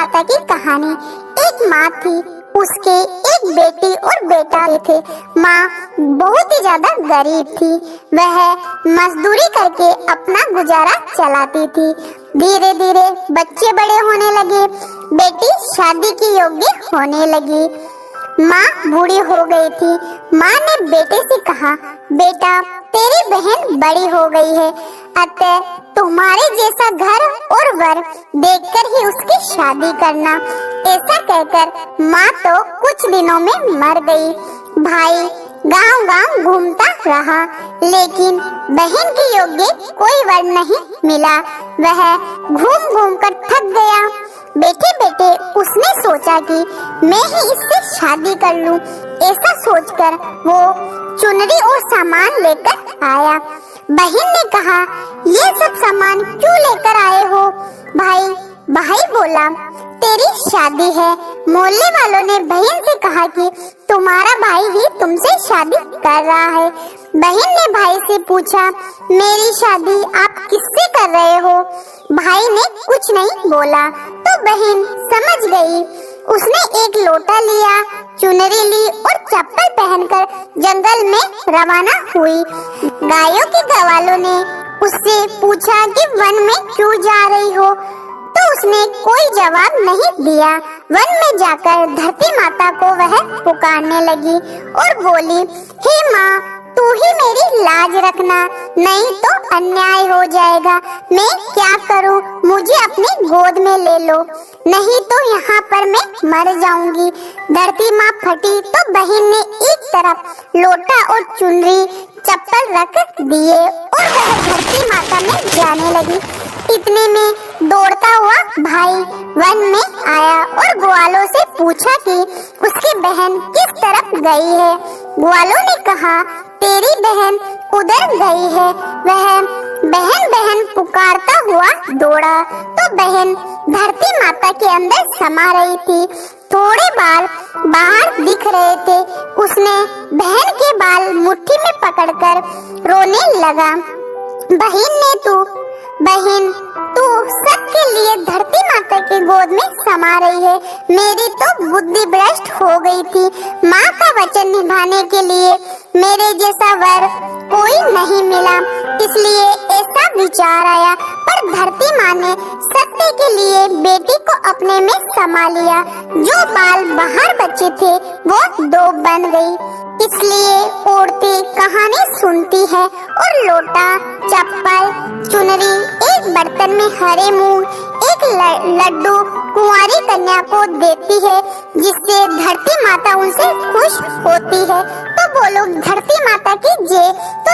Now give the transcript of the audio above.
माता की कहानी। एक माँ थी, उसके एक बेटी और बेटा थे। माँ बहुत ही ज्यादा गरीब थी। वह मजदूरी करके अपना गुजारा चलाती थी। धीरे धीरे बच्चे बड़े होने लगे, बेटी शादी की योग्य होने लगी। माँ बूढ़ी हो गई थी। माँ ने बेटे से कहा, बेटा तेरी बहन बड़ी हो गई है, अतः तुम्हारे जैसा घर और वर देखकर ही उसकी शादी करना। ऐसा कहकर माँ तो कुछ दिनों में मर गई। भाई गांव-गांव घूमता रहा, लेकिन बहन के योग्य कोई वर नहीं मिला। वह घूम-घूम कर थक गया। बैठे बैठे उसने सोचा कि मैं ही इससे शादी कर लूं। ऐसा सोचकर वो चुनरी और सामान लेकर आया। बहन ने कहा, ये सब सामान क्यों लेकर आए हो? भाई बोला, तेरी शादी है। मोहल्ले वालों ने बहन से कहा कि तुम्हारा भाई ही तुमसे शादी कर रहा है। बहन ने भाई से पूछा, मेरी शादी आप किससे कर रहे हो? भाई ने कुछ नहीं बोला तो बहन समझ गई। उसने एक लोटा लिया, चुनरी ली और चप्पल पहनकर जंगल में रवाना हुई। गायों के गवालों ने उससे पूछा कि वन में क्यों जा रही हो, तो उसने कोई जवाब नहीं दिया। वन में जाकर धरती माता को वह पुकारने लगी और बोली, हे माँ, तू ही मेरी लाज रखना, नहीं तो अन्याय हो जाएगा। मैं क्या करूं? मुझे अपनी गोद में ले लो, नहीं तो यहाँ पर मैं मर जाऊंगी। धरती माँ फटी तो बहन ने एक तरफ लोटा और चुनरी चप्पल रख दिए और वह धरती माता में जाने लगी। इतने में दौड़ता हुआ भाई वन में आया और ग्वालों से पूछा कि उसकी बहन किस तरफ गई है। ग्वालों ने कहा, तेरी बहन उधर गई है। वह बहन पुकारता हुआ दौड़ा तो बहन धरती माता के अंदर समा रही थी। थोड़े बाल बाहर दिख रहे थे। उसने बहन के बाल मुट्ठी में पकड़कर रोने लगा। बहन तू सबके लिए धरती माता की गोद में समा रही है। मेरी तो बुद्धि भ्रष्ट हो गई थी। माँ का वचन निभाने के लिए मेरे जैसा वर कोई नहीं मिला, इसलिए ऐसा विचार आया। पर धरती माँ ने सत्य के लिए बेटी को अपने में समा लिया। जो बाल बाहर बचे थे वो दो बन गई। इसलिए औरतें कहानी सुनती है और लोटा, चप्पल, चुनरी एक बर्तन में हरे मूंग, एक लड्डू कुंवारी कन्या को देती है, जिससे धरती माता उनसे खुश होती है। तो बोलो धरती माता की जय। तो